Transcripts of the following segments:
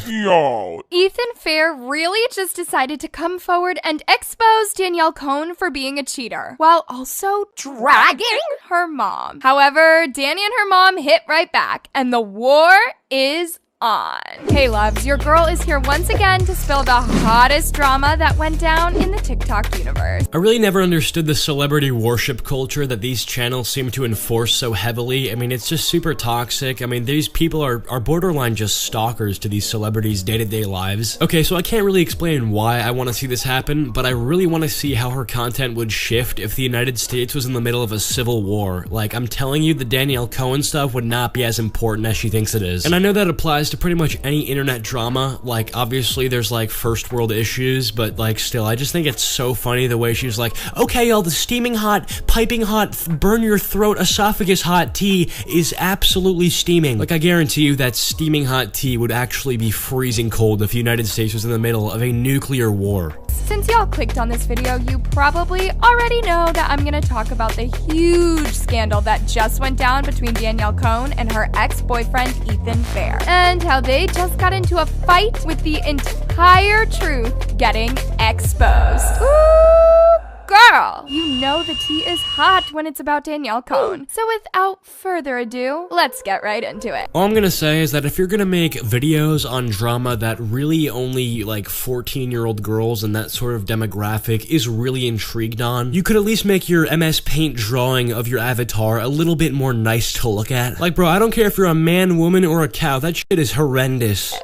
Yo. Ethan Fair really just decided to come forward and expose Danielle Cohn for being a cheater, while also dragging her mom. However, Danny and her mom hit right back, and the war is on. Hey loves, your girl is here once again to spill the hottest drama that went down in the TikTok universe. I really never understood the celebrity worship culture that these channels seem to enforce so heavily. I mean, it's just super toxic. I mean, these people are borderline just stalkers to these celebrities' day-to-day lives. Okay, so I can't really explain why I want to see this happen, but I really want to see how her content would shift if the United States was in the middle of a civil war. Like, I'm telling you, the Danielle Cohn stuff would not be as important as she thinks it is. And I know that applies to pretty much any internet drama. Like, obviously there's like first world issues, but like still, I just think it's so funny the way she's like, okay y'all, the steaming hot, piping hot, burn your throat, esophagus hot tea is absolutely steaming. Like, I guarantee you that steaming hot tea would actually be freezing cold if the United States was in the middle of a nuclear war. Since y'all clicked on this video, you probably already know that I'm gonna talk about the huge scandal that just went down between Danielle Cohn and her ex-boyfriend Ethan Fair, and how they just got into a fight with the entire truth getting exposed. Ooh, girl, you know the tea is hot when it's about Danielle Cohn. So without further ado, let's get right into it. All I'm gonna say is that if you're gonna make videos on drama that really only like 14-year-old girls and that sort of demographic is really intrigued on, you could at least make your MS Paint drawing of your avatar a little bit more nice to look at. Like, bro, I don't care if you're a man, woman, or a cow, that shit is horrendous.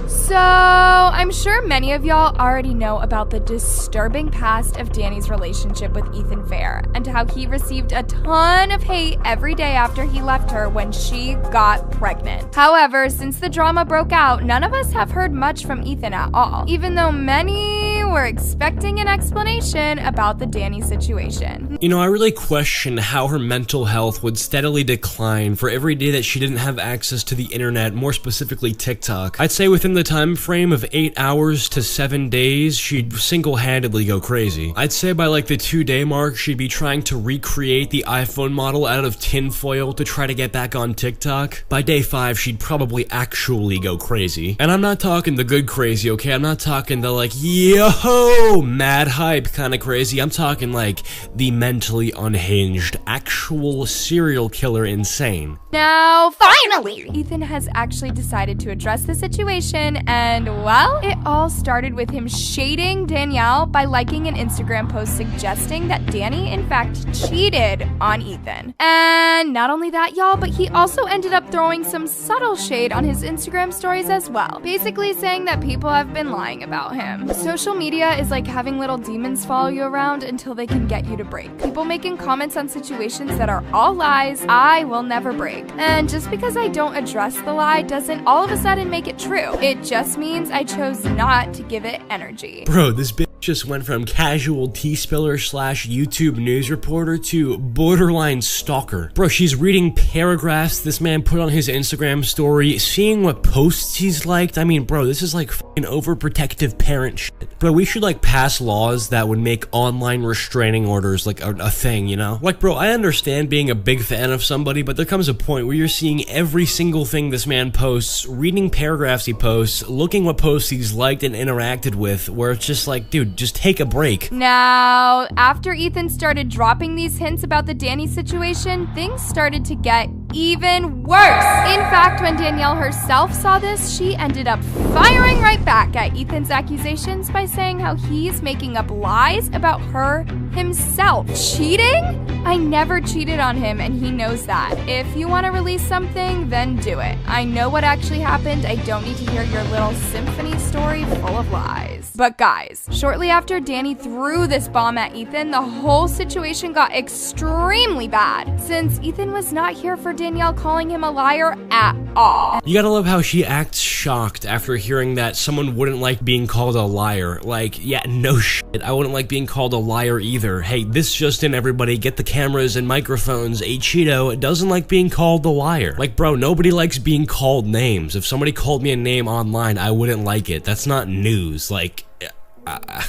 So, I'm sure many of y'all already know about the disturbing past of Danny's relationship with Ethan Fair, and how he received a ton of hate every day after he left her when she got pregnant. However, since the drama broke out, none of us have heard much from Ethan at all, even though many were expecting an explanation about the Danny situation. You know, I really question how her mental health would steadily decline for every day that she didn't have access to the internet, more specifically TikTok. I'd say within the time frame of 8 hours to 7 days, she'd single-handedly go crazy. I'd say by like the 2-day mark, she'd be trying to recreate the iPhone model out of tinfoil to try to get back on TikTok. By day 5, she'd probably actually go crazy. And I'm not talking the good crazy, okay? I'm not talking the like, yo, mad hype kind of crazy. I'm talking like the mentally unhinged, actual serial killer insane. Now, finally, Ethan has actually decided to address the situation, and well, it all started with him shading Danielle by liking an Instagram post suggesting that Danny in fact cheated on Ethan. And not only that, y'all, but he also ended up throwing some subtle shade on his Instagram stories as well, basically saying that people have been lying about him. Social media is like having little demons follow you around until they can get you to break. People making comments on situations that are all lies I will never break. And just because I don't address the lie doesn't all of a sudden make it true. It just means I chose not to give it energy. Bro, this bitch just went from casual tea spiller slash YouTube news reporter to borderline stalker. Bro, she's reading paragraphs this man put on his Instagram story, seeing what posts he's liked. I mean, bro, this is like fucking overprotective parent shit. Bro, we should like pass laws that would make online restraining orders like a thing, you know? Like, bro, I understand being a big fan of somebody, but there comes a point where you're seeing every single thing this man posts, reading paragraphs he posts, looking what posts he's liked and interacted with, where it's just like, dude, just take a break. Now, after Ethan started dropping these hints about the Danny situation, things started to get even worse. In fact, when Danielle herself saw this, she ended up firing right back at Ethan's accusations by saying how he's making up lies about her himself. Cheating? I never cheated on him, and he knows that. If you want to release something, then do it. I know what actually happened. I don't need to hear your little symphony story full of lies. But guys, shortly after Danny threw this bomb at Ethan, the whole situation got extremely bad, since Ethan was not here for Danielle calling him a liar at all. You gotta love how she acts shocked after hearing that someone wouldn't like being called a liar. Like, yeah, no shit, I wouldn't like being called a liar either. Hey, this just in, everybody, get the cameras and microphones. Acheeto doesn't like being called a liar. Like, bro, nobody likes being called names. If somebody called me a name online, I wouldn't like it. That's not news. Like,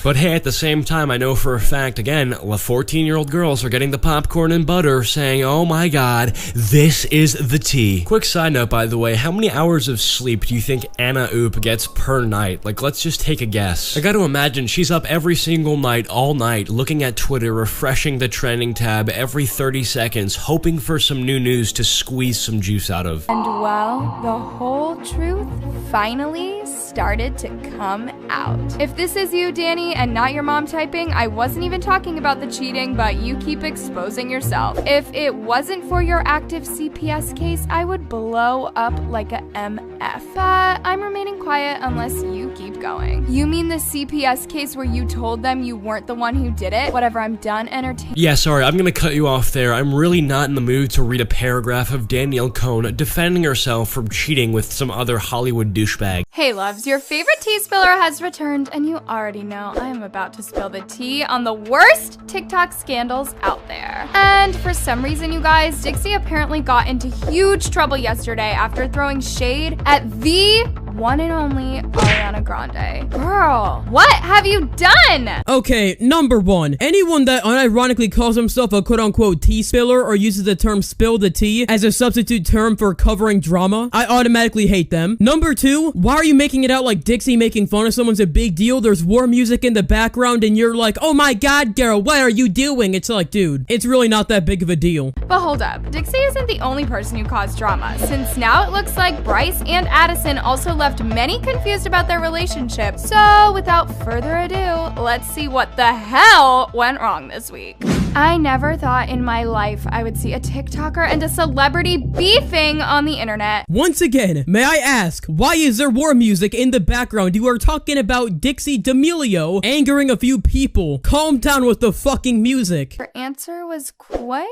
But hey, at the same time, I know for a fact, again, the 14-year-old girls are getting the popcorn and butter saying, oh my god, this is the tea. Quick side note, by the way, how many hours of sleep do you think Anna Oop gets per night? Like, let's just take a guess. I gotta imagine she's up every single night, all night, looking at Twitter, refreshing the trending tab every 30 seconds, hoping for some new news to squeeze some juice out of. And well, the whole truth finally started to come out. If this is you, Danny, and not your mom typing, I wasn't even talking about the cheating, but you keep exposing yourself. If it wasn't for your active CPS case, I would blow up like a MF. But I'm remaining quiet unless you keep going. You mean the CPS case where you told them you weren't the one who did it? Whatever, I'm done entertaining. Yeah, sorry, I'm gonna cut you off there. I'm really not in the mood to read a paragraph of Danielle Cohn defending herself from cheating with some other Hollywood douchebag. Hey loves, your favorite tea spiller has returned, and you already know I am about to spill the tea on the worst TikTok scandals out there. And for some reason, you guys, Dixie apparently got into huge trouble yesterday after throwing shade at the one and only Ariana Grande. Girl, what have you done? Okay, number one, anyone that unironically calls himself a quote-unquote tea spiller or uses the term spill the tea as a substitute term for covering drama, I automatically hate them. Number two, why are you making it out like Dixie making fun of someone's a big deal? There's war music in the background and you're like, oh my god, girl, what are you doing? It's like, dude, it's really not that big of a deal. But hold up, Dixie isn't the only person who caused drama, since now it looks like Bryce and Addison also left many confused about their relationship. So without further ado, let's see what the hell went wrong this week. I never thought in my life I would see a TikToker and a celebrity beefing on the internet. Once again, may I ask, why is there war music in the background? You are talking about Dixie D'Amelio angering a few people. Calm down with the fucking music. Her answer was quite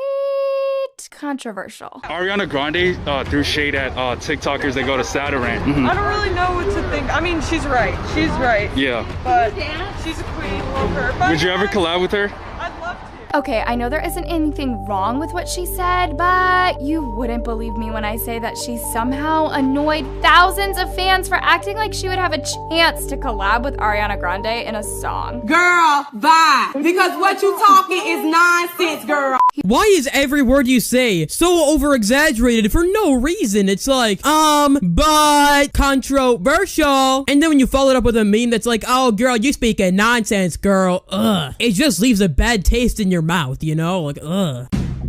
controversial. Ariana Grande threw shade at TikTokers that go to Saturn. I don't really know what to think. I mean, she's right. She's right. Yeah. But she's a queen. Love her. But Would you ever collab with her? I'd love to. Okay, I know there isn't anything wrong with what she said, but you wouldn't believe me when I say that she somehow annoyed thousands of fans for acting like she would have a chance to collab with Ariana Grande in a song. Girl, bye. Because what you talking is nonsense, girl. Why is every word you say so over-exaggerated for no reason? It's like, but controversial. And then when you follow it up with a meme that's like, oh, girl, you speaking nonsense, girl. Ugh. It just leaves a bad taste in your mouth, you know? Like, ugh.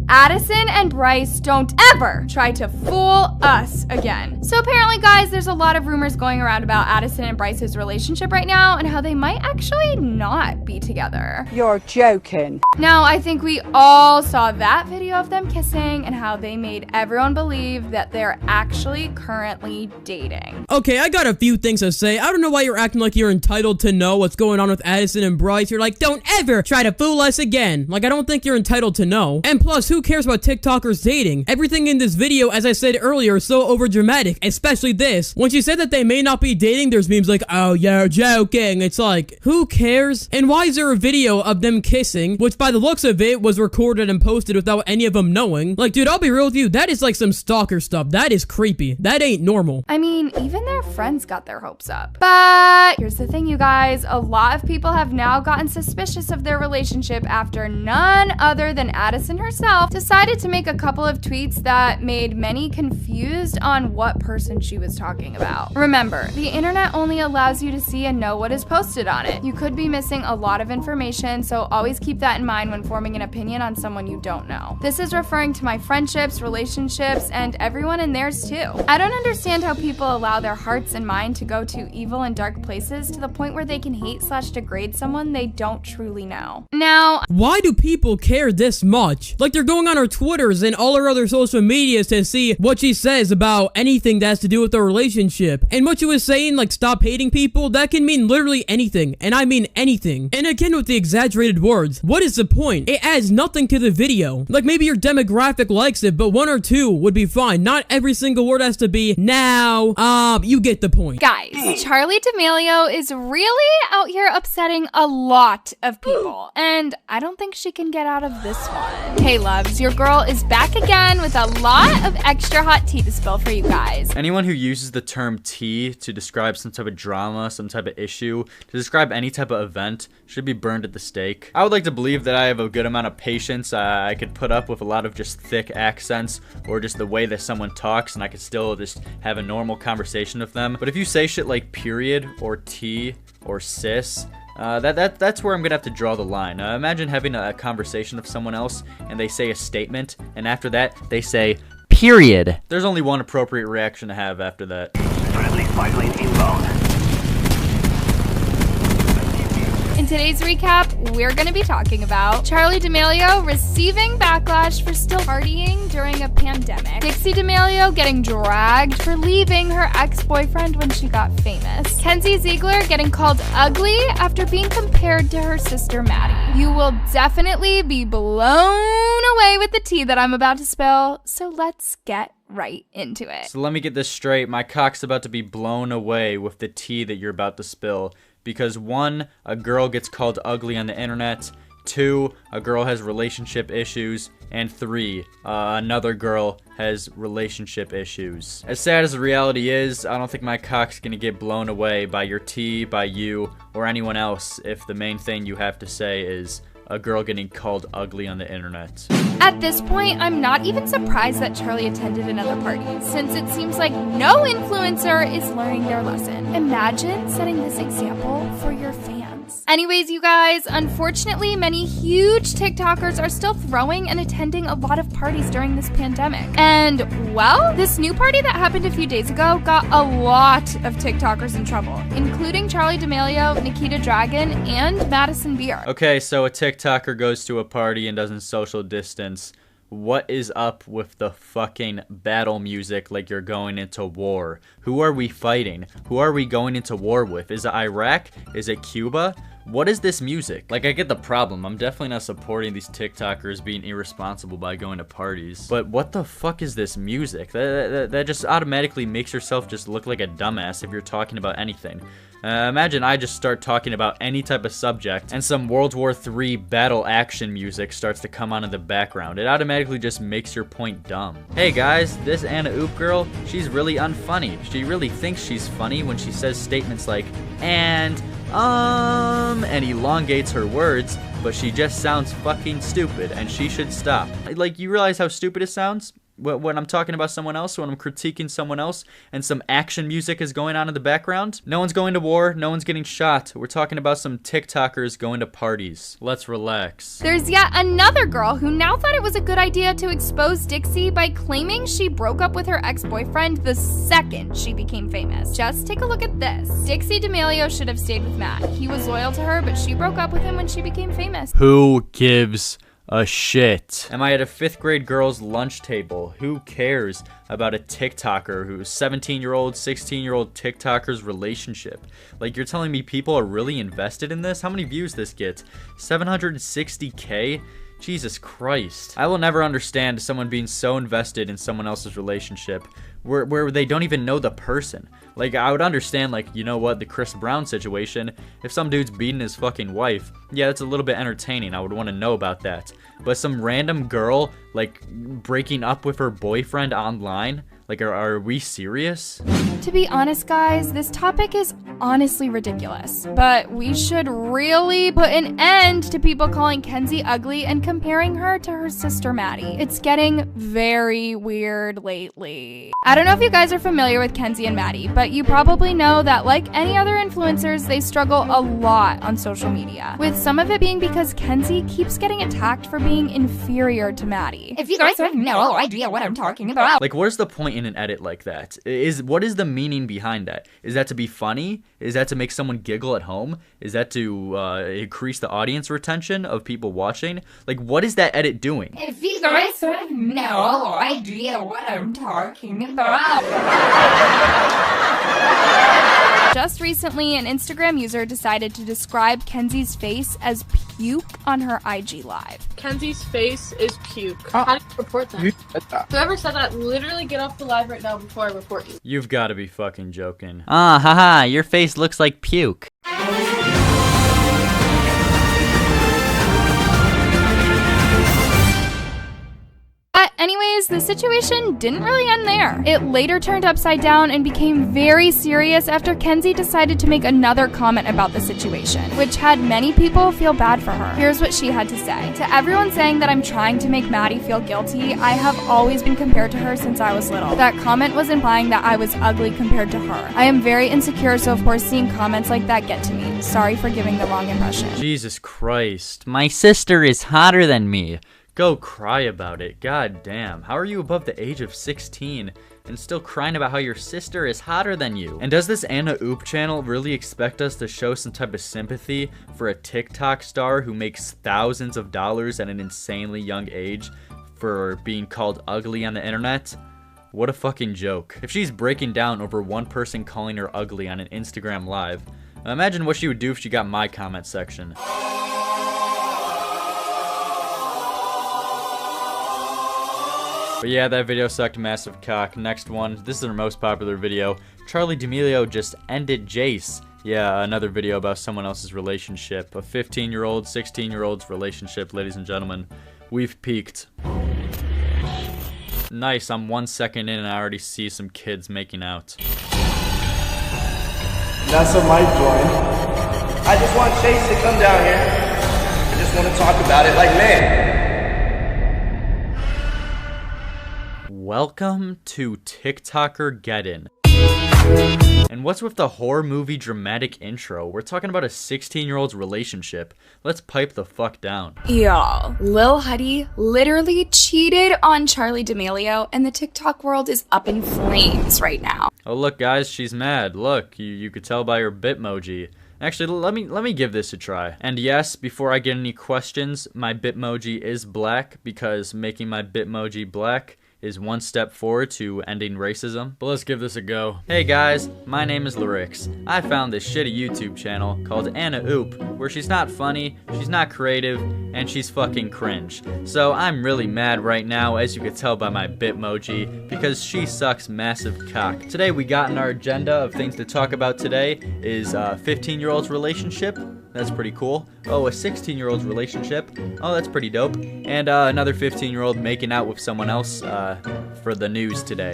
Addison and Bryce, don't ever try to fool us again. So apparently, guys, there's a lot of rumors going around about Addison and Bryce's relationship right now and how they might actually not be together. You're joking. Now, I think we all saw that video of them kissing and how they made everyone believe that they're actually currently dating. Okay, I got a few things to say. I don't know why you're acting like you're entitled to know what's going on with Addison and Bryce. You're like, don't ever try to fool us again. Like, I don't think you're entitled to know. And plus, who cares about TikTokers dating? Everything in this video, as I said earlier, is so overdramatic, especially this. When she said that they may not be dating, there's memes like, oh, you're joking. It's like, who cares? And why is there a video of them kissing, which by the looks of it was recorded and posted without any of them knowing? Like, dude, I'll be real with you, that is like some stalker stuff. That is creepy. That ain't normal. I mean, even their friends got their hopes up. But here's the thing, you guys. A lot of people have now gotten suspicious of their relationship after none other than Addison herself decided to make a couple of tweets that made many confused on what person she was talking about. Remember, the internet only allows you to see and know what is posted on it. You could be missing a lot of information, so always keep that in mind when forming an opinion on someone you don't know. This is referring to my friendships, relationships, and everyone in theirs too. I don't understand how people allow their hearts and mind to go to evil and dark places to the point where they can hate/degrade someone they don't truly know. Now, why do people care this much? Like, they're going on her Twitters and all her other social medias to see what she says about anything that has to do with their relationship. And what she was saying, like, stop hating people, that can mean literally anything. And I mean anything. And again, with the exaggerated words, what is the point? It adds nothing to the video. Like, maybe your demographic likes it, but one or two would be fine. Not every single word has to be, now, you get the point. guys, Charli D'Amelio is really out here upsetting a lot of people. And I don't think she can get out of this one. Hey, loves. loves, your girl is back again with a lot of extra hot tea to spill for you guys. Anyone who uses the term tea to describe some type of drama, some type of issue, to describe any type of event, should be burned at the stake. I would like to believe that I have a good amount of patience. I could put up with a lot of just thick accents or just the way that someone talks, and I could still just have a normal conversation with them. But if you say shit like period or tea or sis, that's where I'm gonna have to draw the line. Imagine having a conversation with someone else and they say a statement, and after that they say period. There's only one appropriate reaction to have after that. Friendly spy plane inbound. In today's recap, we're going to be talking about Charli D'Amelio receiving backlash for still partying during a pandemic, Dixie D'Amelio getting dragged for leaving her ex-boyfriend when she got famous, Kenzie Ziegler getting called ugly after being compared to her sister Maddie. You will definitely be blown away with the tea that I'm about to spill, so let's get right into it. So let me get this straight. My cock's about to be blown away with the tea that you're about to spill. Because 1, a girl gets called ugly on the internet. 2, a girl has relationship issues. And 3, another girl has relationship issues. As sad as the reality is, I don't think my cock's gonna get blown away by your tea, by you, or anyone else if the main thing you have to say is a girl getting called ugly on the internet. At this point, I'm not even surprised that Charli attended another party, since it seems like no influencer is learning their lesson. Imagine setting this example for your fans. Anyways, you guys, unfortunately, many huge TikTokers are still throwing and attending a lot of parties during this pandemic. And, well, this new party that happened a few days ago got a lot of TikTokers in trouble, including Charli D'Amelio, Nikita Dragun, and Madison Beer. Okay, so a TikToker goes to a party and doesn't social distance. What is up with the fucking battle music like you're going into war? Who are we fighting? Who are we going into war with? Is it Iraq? Is it Cuba? What is this music? Like, I get the problem. I'm definitely not supporting these TikTokers being irresponsible by going to parties. But what the fuck is this music? That just automatically makes yourself just look like a dumbass if you're talking about anything. Imagine I just start talking about any type of subject and some World War III battle action music starts to come on in the background. It automatically just makes your point dumb. Hey guys, this Anna Oop girl, she's really unfunny. She really thinks she's funny when she says statements like, and elongates her words, but she just sounds fucking stupid and she should stop. Like, you realize how stupid it sounds? When I'm talking about someone else, when I'm critiquing someone else, and some action music is going on in the background. No one's going to war, no one's getting shot. We're talking about some TikTokers going to parties. Let's relax. There's yet another girl who now thought it was a good idea to expose Dixie by claiming she broke up with her ex-boyfriend the second she became famous. Just take a look at this. Dixie D'Amelio should have stayed with Matt. He was loyal to her, but she broke up with him when she became famous. Who gives a shit? Am I at a 5th grade girl's lunch table? Who cares about a TikToker who's 17-year-old, 16-year-old TikToker's relationship? Like, you're telling me people are really invested in this? How many views this gets? 760K? Jesus Christ. I will never understand someone being so invested in someone else's relationship where they don't even know the person. Like, I would understand, like, you know what, the Chris Brown situation. If some dude's beating his fucking wife, yeah, that's a little bit entertaining. I would want to know about that. But some random girl, like, breaking up with her boyfriend online? Like, are we serious? To be honest, guys, this topic is honestly ridiculous. But we should really put an end to people calling Kenzie ugly and comparing her to her sister Maddie. It's getting very weird lately. I don't know if you guys are familiar with Kenzie and Maddie, but you probably know that like any other influencers, they struggle a lot on social media. With some of it being because Kenzie keeps getting attacked for being inferior to Maddie. If you guys have no idea what I'm talking about. Like, where's the point in an edit like that? What is the meaning behind that? Is that to be funny? Is that to make someone giggle at home? Is that to increase the audience retention of people watching? Like, what is that edit doing? If you guys have no idea what I'm talking about. Just recently, an Instagram user decided to describe Kenzie's face as puke on her IG live. Kenzie's face is puke. How do you report that? Whoever said that, literally get off the live right now before I report you. You've got to be fucking joking. Ah, haha, your face looks like puke. Anyways, the situation didn't really end there. It later turned upside down and became very serious after Kenzie decided to make another comment about the situation, which had many people feel bad for her. Here's what she had to say. To everyone saying that I'm trying to make Maddie feel guilty, I have always been compared to her since I was little. That comment was implying that I was ugly compared to her. I am very insecure, so of course seeing comments like that get to me. Sorry for giving the wrong impression. Jesus Christ. My sister is hotter than me. Go cry about it. God damn. How are you above the age of 16 and still crying about how your sister is hotter than you? And does this Anna Oop channel really expect us to show some type of sympathy for a TikTok star who makes thousands of dollars at an insanely young age for being called ugly on the internet? What a fucking joke. If she's breaking down over one person calling her ugly on an Instagram live, imagine what she would do if she got my comment section. But yeah, that video sucked massive cock. Next one, this is our most popular video. Charli D'Amelio just ended Jace. Yeah, another video about someone else's relationship. A 15-year-old, 16-year-old's relationship, ladies and gentlemen. We've peaked. Nice, I'm 1 second in and I already see some kids making out. Nessa might join. I just want Chase to come down here. I just want to talk about it like man. Welcome to TikToker Geddon. And what's with the horror movie dramatic intro? We're talking about a 16-year-old's relationship. Let's pipe the fuck down. Y'all, Lil Huddy literally cheated on Charli D'Amelio, and the TikTok world is up in flames right now. Oh look guys, she's mad. Look, you could tell by her Bitmoji. Actually, let me give this a try. And yes, before I get any questions, my Bitmoji is black because making my Bitmoji black is one step forward to ending racism. But let's give this a go. Hey guys, my name is Lerix. I found this shitty YouTube channel called Anna Oop, where she's not funny, she's not creative, and she's fucking cringe. So I'm really mad right now, as you could tell by my Bitmoji, because she sucks massive cock. Today we got in our agenda of things to talk about today is a 15-year-old's relationship. That's pretty cool. Oh, a 16-year-old's relationship. Oh, that's pretty dope. And another 15-year-old making out with someone else for the news today.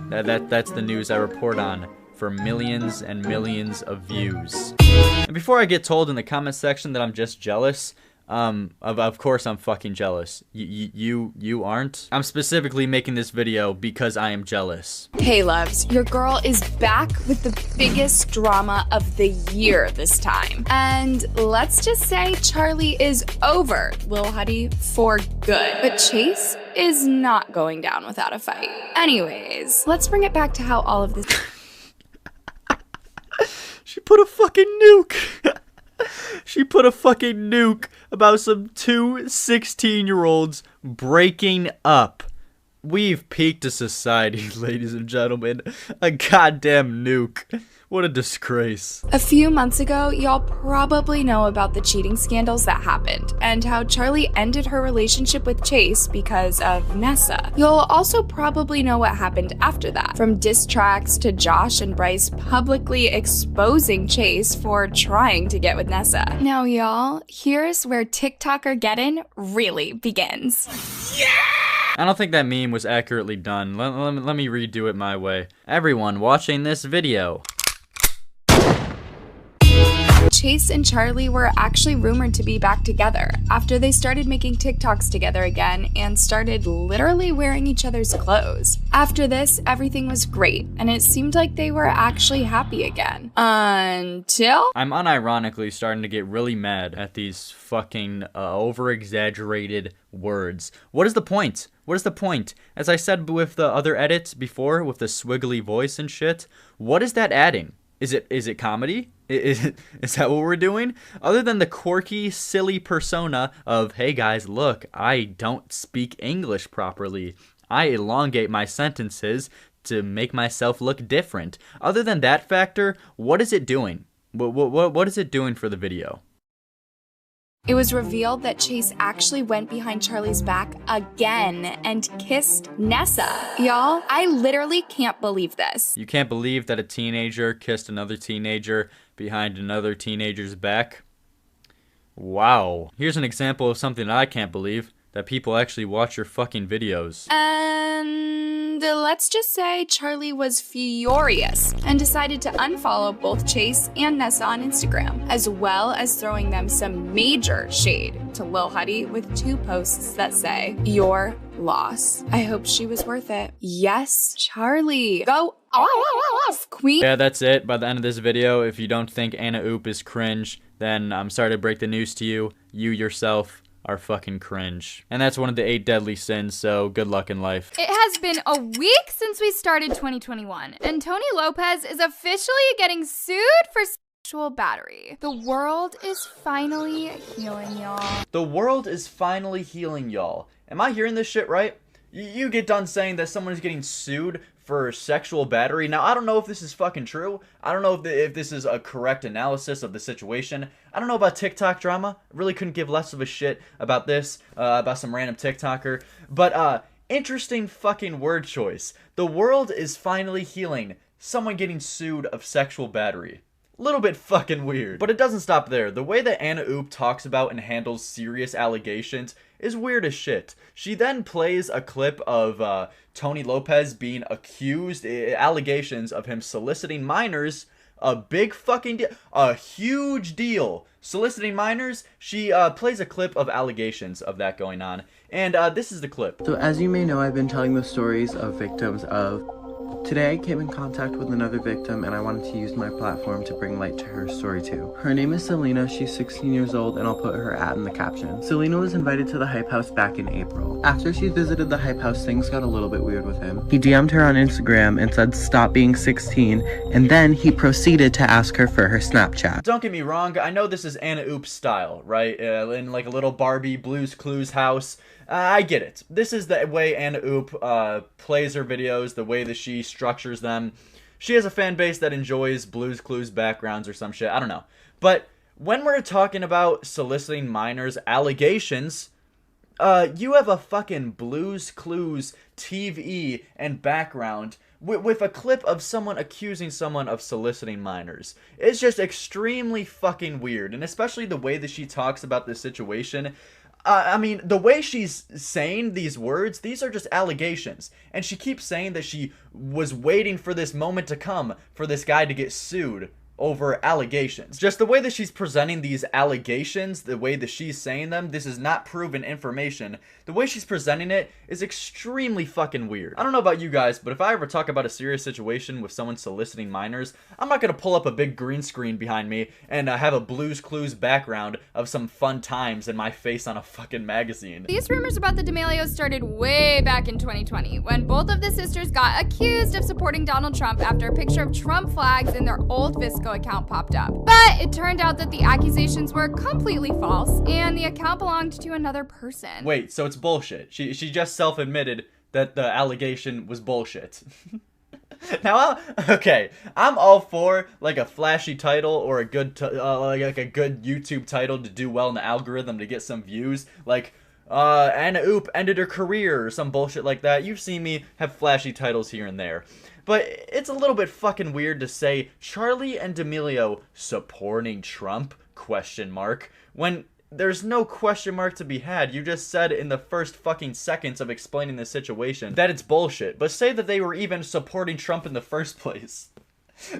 That's the news I report on for millions and millions of views. And before I get told in the comment section that I'm just jealous, of course I'm fucking jealous. You aren't? I'm specifically making this video because I am jealous. Hey loves, your girl is back with the biggest drama of the year this time. And let's just say Charli is over Lil Huddy for good. But Chase is not going down without a fight. Anyways, let's bring it back to how all of this... She put a fucking nuke! She put a fucking nuke about some two 16-year-olds breaking up. We've peaked as society, ladies and gentlemen. A goddamn nuke. What a disgrace. A few months ago, y'all probably know about the cheating scandals that happened and how Charli ended her relationship with Chase because of Nessa. You'll also probably know what happened after that, from diss tracks to Josh and Bryce publicly exposing Chase for trying to get with Nessa. Now y'all, here's where TikToker Geddon really begins. Yeah! I don't think that meme was accurately done. Let me redo it my way. Everyone watching this video. Chase and Charli were actually rumored to be back together after they started making TikToks together again and started literally wearing each other's clothes. After this, everything was great, and it seemed like they were actually happy again. Until... I'm unironically starting to get really mad at these fucking over-exaggerated words. What is the point? What is the point? As I said with the other edits before, with the swiggly voice and shit, what is that adding? Is it comedy? Is that what we're doing? Other than the quirky, silly persona of, hey guys, look, I don't speak English properly. I elongate my sentences to make myself look different. Other than that factor, what is it doing? What is it doing for the video? It was revealed that Chase actually went behind Charli's back again and kissed Nessa. Y'all, I literally can't believe this. You can't believe that a teenager kissed another teenager behind another teenager's back? Wow. Here's an example of something that I can't believe. that people actually watch your fucking videos. And let's just say Charlie was furious and decided to unfollow both Chase and Nessa on Instagram, as well as throwing them some major shade to Lil Huddy with 2 posts that say, "Your loss." I hope she was worth it. Yes, Charlie, go off, queen. Yeah, that's it. By the end of this video, if you don't think Anna Oop is cringe, then I'm sorry to break the news to you. You yourself are fucking cringe. And that's one of the 8 deadly sins, so good luck in life. It has been a week since we started 2021, and Tony Lopez is officially getting sued for sexual battery. The world is finally healing, y'all. The world is finally healing, y'all. Am I hearing this shit right? You get done saying that someone is getting sued for sexual battery. Now, I don't know if this is fucking true. I don't know if this is a correct analysis of the situation. I don't know about TikTok drama. I really couldn't give less of a shit about this, about some random TikToker. But, interesting fucking word choice. The world is finally healing. Someone getting sued of sexual battery. Little bit fucking weird. But it doesn't stop there. The way that Anna Oop talks about and handles serious allegations is weird as shit. She then plays a clip of Tony Lopez being accused, allegations of him soliciting minors. A big fucking deal. A huge deal. Soliciting minors. She plays a clip of allegations of that going on. And this is the clip. So as you may know, I've been telling the stories of victims of... Today I came in contact with another victim and I wanted to use my platform to bring light to her story too. Her name is Selena, she's 16 years old and I'll put her ad in the caption. Selena was invited to the Hype House back in April. After she visited the Hype House, things got a little bit weird with him. He DM'd her on Instagram and said stop being 16, and then he proceeded to ask her for her Snapchat. Don't get me wrong, I know this is Anna Oop's style, right? In like a little Barbie Blues Clues house. I get it. This is the way Anna Oop plays her videos, the way that she structures them. She has a fan base that enjoys Blues Clues backgrounds or some shit. I don't know. But when we're talking about soliciting minors allegations, you have a fucking Blues Clues TV and background with a clip of someone accusing someone of soliciting minors. It's just extremely fucking weird. And especially the way that she talks about this situation. I mean, the way she's saying these words, these are just allegations. And she keeps saying that she was waiting for this moment to come for this guy to get sued over allegations. Just the way that she's presenting these allegations, the way that she's saying them, this is not proven information. The way she's presenting it is extremely fucking weird. I don't know about you guys, but if I ever talk about a serious situation with someone soliciting minors, I'm not gonna pull up a big green screen behind me and have a Blues Clues background of some fun times and my face on a fucking magazine. These rumors about the D'Amelios started way back in 2020 when both of the sisters got accused of supporting Donald Trump after a picture of Trump flags in their old Visco account popped up. But it turned out that the accusations were completely false and the account belonged to another person. Wait, so it's bullshit. She just self-admitted that the allegation was bullshit. Now, I'm all for like a flashy title or a good like a good YouTube title to do well in the algorithm to get some views, like Anna Oop ended her career or some bullshit like that. You've seen me have flashy titles here and there. But it's a little bit fucking weird to say Charlie and D'Amelio supporting Trump, ? When there's no question mark to be had. You just said in the first fucking seconds of explaining the situation that it's bullshit. But say that they were even supporting Trump in the first place.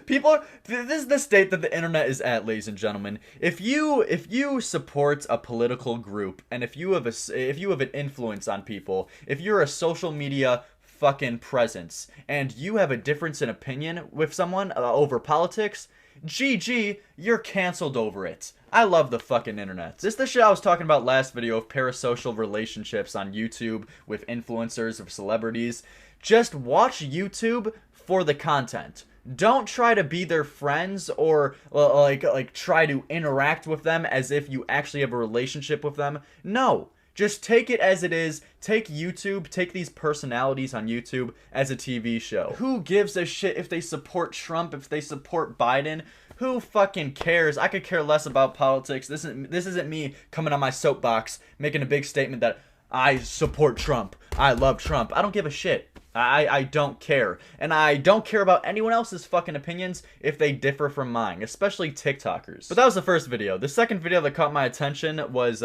This is the state that the internet is at, ladies and gentlemen. If you support a political group and if you have an influence on people, if you're a social media fucking presence and you have a difference in opinion with someone over politics, GG, you're canceled over it. I love the fucking internet. This is the shit I was talking about last video of parasocial relationships on YouTube with influencers, with celebrities. Just watch YouTube for the content. Don't try to be their friends or like try to interact with them as if you actually have a relationship with them. No. Just take it as it is. Take YouTube, take these personalities on YouTube as a TV show. Who gives a shit if they support Trump, if they support Biden? Who fucking cares? I could care less about politics. This isn't me coming on my soapbox making a big statement that I support Trump. I love Trump. I don't give a shit. I don't care. And I don't care about anyone else's fucking opinions if they differ from mine, especially TikTokers. But that was the first video. The second video that caught my attention was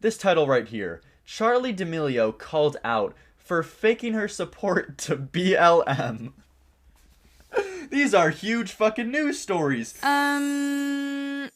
this title right here. Charli D'Amelio called out for faking her support to BLM. These are huge fucking news stories.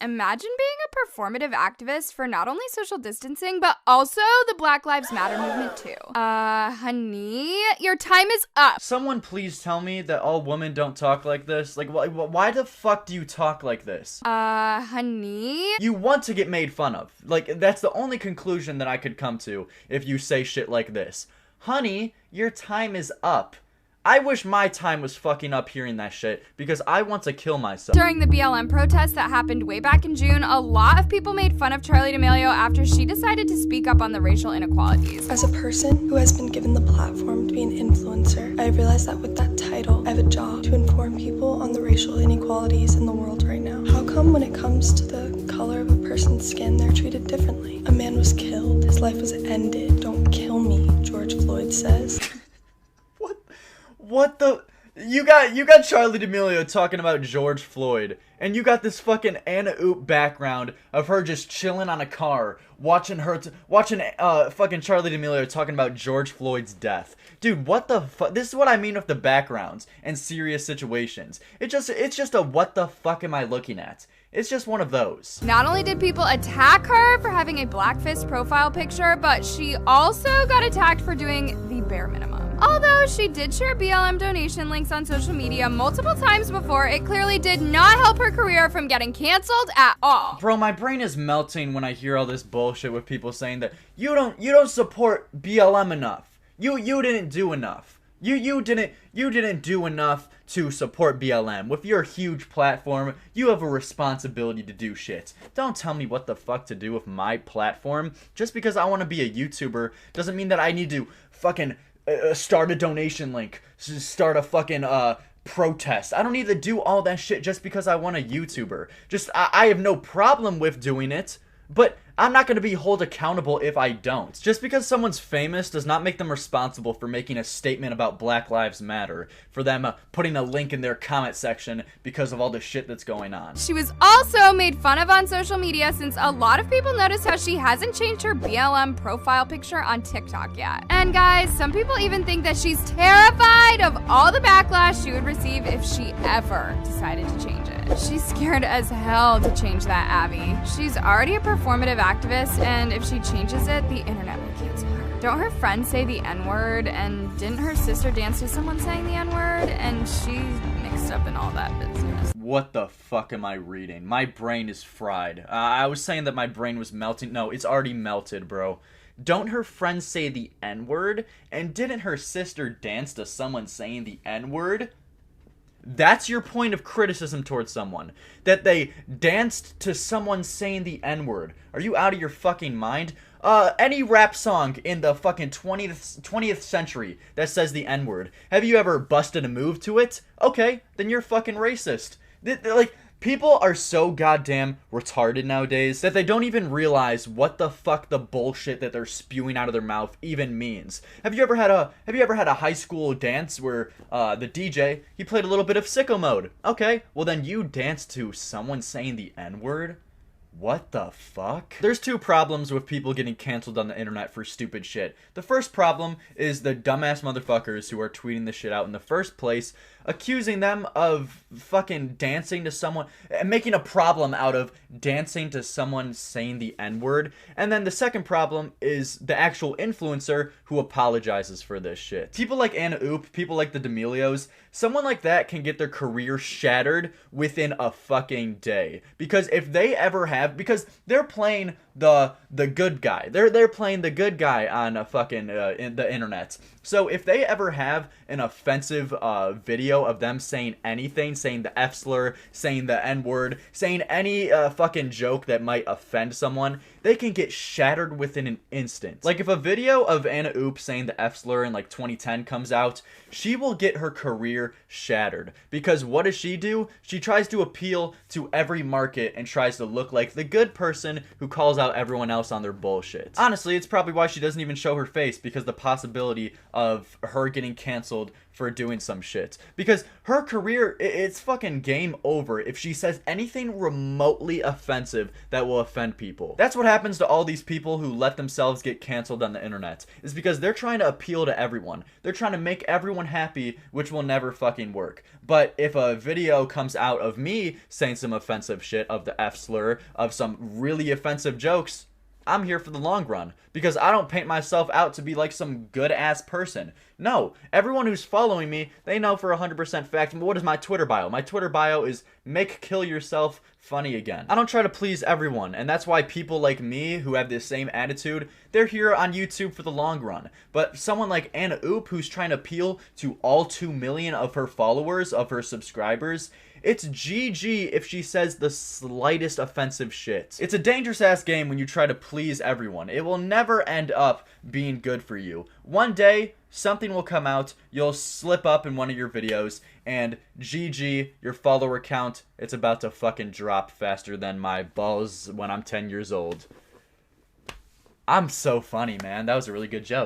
Imagine being a performative activist for not only social distancing, but also the Black Lives Matter movement too. Honey, your time is up. Someone please tell me that all women don't talk like this. Like, why the fuck do you talk like this? Honey? You want to get made fun of. Like, that's the only conclusion that I could come to if you say shit like this. Honey, your time is up. I wish my time was fucking up hearing that shit, because I want to kill myself. During the BLM protests that happened way back in June, a lot of people made fun of Charli D'Amelio after she decided to speak up on the racial inequalities. As a person who has been given the platform to be an influencer, I realized that with that title, I have a job to inform people on the racial inequalities in the world right now. How come when it comes to the color of a person's skin, they're treated differently? A man was killed, his life was ended. Don't kill me, George Floyd says. What the? You got Charli D'Amelio talking about George Floyd, and you got this fucking Anna Oop background of her just chilling on a car, watching fucking Charli D'Amelio talking about George Floyd's death. Dude, what the fuck? This is what I mean with the backgrounds and serious situations. It's just a what the fuck am I looking at? It's just one of those. Not only did people attack her for having a blackface profile picture, but she also got attacked for doing the bare minimum. Although she did share BLM donation links on social media multiple times before, it clearly did not help her career from getting canceled at all. Bro, my brain is melting when I hear all this bullshit with people saying that you don't support BLM enough. You didn't do enough. You didn't do enough to support BLM. With your huge platform, you have a responsibility to do shit. Don't tell me what the fuck to do with my platform. Just because I want to be a YouTuber doesn't mean that I need to fucking start a donation link, start a fucking protest. I don't need to do all that shit just because I want a YouTuber. I have no problem with doing it, but I'm not going to be held accountable if I don't. Just because someone's famous does not make them responsible for making a statement about Black Lives Matter, for them putting a link in their comment section because of all the shit that's going on. She was also made fun of on social media since a lot of people noticed how she hasn't changed her BLM profile picture on TikTok yet. And guys, some people even think that she's terrified of all the backlash she would receive if she ever decided to change it. She's scared as hell to change that, Abby. She's already a performative activist, and if she changes it, the internet will cancel her. Don't her friends say the N-word, and didn't her sister dance to someone saying the N-word, and she's mixed up in all that business? What the fuck am I reading? My brain is fried. I was saying that my brain was melting. No, it's already melted, bro. Don't her friends say the N-word, and didn't her sister dance to someone saying the N-word? That's your point of criticism towards someone. That they danced to someone saying the N-word. Are you out of your fucking mind? Any rap song in the fucking 20th century that says the N-word. Have you ever busted a move to it? Okay, then you're fucking racist. Like, people are so goddamn retarded nowadays that they don't even realize what the fuck the bullshit that they're spewing out of their mouth even means. Have you ever had a high school dance where the DJ, he played a little bit of sicko mode? Okay, well then you danced to someone saying the N-word? What the fuck? There's two problems with people getting canceled on the internet for stupid shit. The first problem is the dumbass motherfuckers who are tweeting this shit out in the first place, accusing them of fucking dancing to someone, making a problem out of dancing to someone saying the N-word. And then the second problem is the actual influencer who apologizes for this shit. People like Anna Oop, people like the D'Amelios, someone like that can get their career shattered within a fucking day. Because if they ever have, because they're playing the good guy. They're playing the good guy on a fucking in the internet. So if they ever have an offensive video of them saying anything, saying the F slur, saying the N-word, saying any fucking joke that might offend someone, they can get shattered within an instant. Like if a video of Anna Oop saying the F slur in like 2010 comes out, she will get her career shattered. Because what does she do? She tries to appeal to every market and tries to look like the good person who calls out everyone else on their bullshit. Honestly, it's probably why she doesn't even show her face, because the possibility of her getting canceled for doing some shit. Because her career, it's fucking game over if she says anything remotely offensive that will offend people. That's what happens to all these people who let themselves get canceled on the internet is because they're trying to appeal to everyone. They're trying to make everyone happy, which will never fucking work. But if a video comes out of me saying some offensive shit, of the F slur, of some really offensive jokes, I'm here for the long run, because I don't paint myself out to be like some good-ass person. No, everyone who's following me, they know for 100% fact. What is my Twitter bio? My Twitter bio is make kill yourself funny again. I don't try to please everyone, and that's why people like me who have this same attitude, they're here on YouTube for the long run. But someone like Anna Oop, who's trying to appeal to all 2 million of her followers, of her subscribers, it's GG if she says the slightest offensive shit. It's a dangerous ass game when you try to please everyone. It will never end up being good for you. One day, something will come out, you'll slip up in one of your videos, and GG, your follower count, it's about to fucking drop faster than my balls when I'm 10 years old. I'm so funny, man. That was a really good joke.